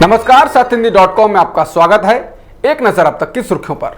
नमस्कार, सत्यहिंदी.com में आपका स्वागत है। एक नजर अब तक की सुर्खियों पर।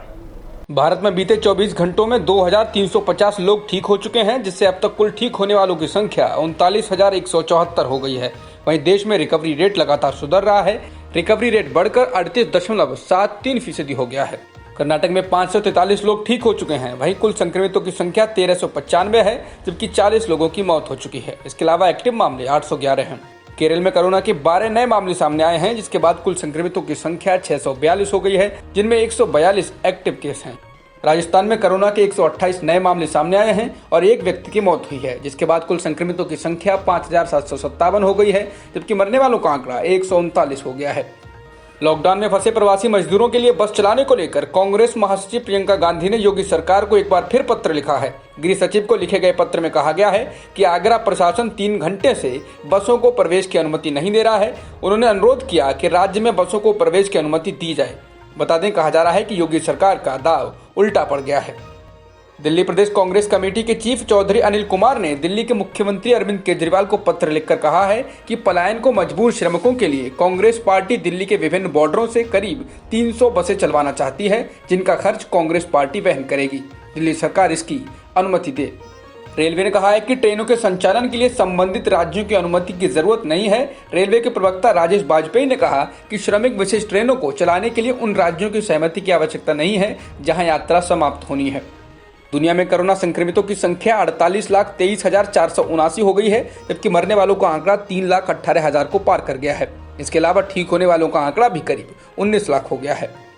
भारत में बीते 24 घंटों में 2350 लोग ठीक हो चुके हैं, जिससे अब तक कुल ठीक होने वालों की संख्या 39,174 हो गई है। वहीं देश में रिकवरी रेट लगातार सुधर रहा है। रिकवरी रेट बढ़कर 38.73% हो गया है। कर्नाटक में 543 लोग ठीक हो चुके हैं। वहीं कुल संक्रमितों की संख्या 1395 है, जबकि 40 लोगों की मौत हो चुकी है। इसके अलावा एक्टिव मामले 811 हैं। केरल में कोरोना के 12 नए मामले सामने आए हैं, जिसके बाद कुल संक्रमितों की संख्या 642 हो गई है, जिनमें 142 एक्टिव केस हैं। राजस्थान में कोरोना के 128 नए मामले सामने आए हैं और एक व्यक्ति की मौत हुई है, जिसके बाद कुल संक्रमितों की संख्या 5,757 हो गई है, जबकि मरने वालों का आंकड़ा 139 हो गया है। लॉकडाउन में फंसे प्रवासी मजदूरों के लिए बस चलाने को लेकर कांग्रेस महासचिव प्रियंका गांधी ने योगी सरकार को एक बार फिर पत्र लिखा है। गृह सचिव को लिखे गए पत्र में कहा गया है कि आगरा प्रशासन 3 घंटे से बसों को प्रवेश की अनुमति नहीं दे रहा है। उन्होंने अनुरोध किया कि राज्य में बसों को प्रवेश की अनुमति दी जाए। बता दें, कहा जा रहा है कि योगी सरकार का दाव उल्टा पड़ गया है। दिल्ली प्रदेश कांग्रेस कमेटी के चीफ चौधरी अनिल कुमार ने दिल्ली के मुख्यमंत्री अरविंद केजरीवाल को पत्र लिखकर कहा है कि पलायन को मजबूर श्रमिकों के लिए कांग्रेस पार्टी दिल्ली के विभिन्न बॉर्डरों से करीब 300 बसें चलवाना चाहती है, जिनका खर्च कांग्रेस पार्टी वहन करेगी। दिल्ली सरकार इसकी अनुमति दे। रेलवे ने कहा है कि ट्रेनों के संचालन के लिए संबंधित राज्यों की अनुमति की जरूरत नहीं है। रेलवे के प्रवक्ता राजेश बाजपेयी ने कहा कि श्रमिक विशेष ट्रेनों को चलाने के लिए उन राज्यों की सहमति की आवश्यकता नहीं है जहां यात्रा समाप्त होनी है। दुनिया में कोरोना संक्रमितों की संख्या 48,23,479 हो गई है, जबकि मरने वालों का आंकड़ा 3,18,000 को पार कर गया है। इसके अलावा ठीक होने वालों का आंकड़ा भी करीब 19 लाख हो गया है।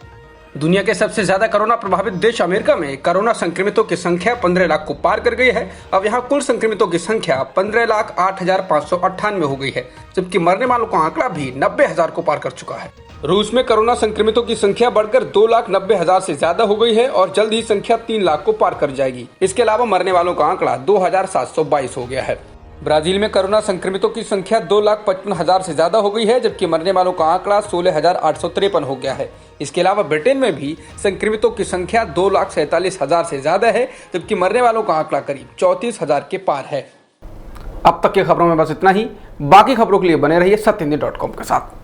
दुनिया के सबसे ज्यादा कोरोना प्रभावित देश अमेरिका में कोरोना संक्रमितों की संख्या 15 लाख को पार कर गई है। अब यहाँ कुल संक्रमितों की संख्या 15,08,598 हो गई है, जबकि मरने वालों का आंकड़ा भी 90,000 को पार कर चुका है। रूस में कोरोना संक्रमितों की संख्या बढ़कर 2,90,000 से ज्यादा हो गई है और जल्द ही संख्या 3 लाख को पार कर जाएगी। इसके अलावा मरने वालों का आंकड़ा 2,722 हो गया है। ब्राजील में कोरोना संक्रमितों की संख्या 2,55,000 से ज्यादा हो गई है, जबकि मरने वालों का आंकड़ा 16,853 हो गया है। इसके अलावा ब्रिटेन में भी संक्रमितों की संख्या 2,47,000 से ज्यादा है, जबकि मरने वालों का आंकड़ा करीब 34,000 के पार है। अब तक की खबरों में बस इतना ही। बाकी खबरों के लिए बने रहिए सत्यहिंदी.com के साथ।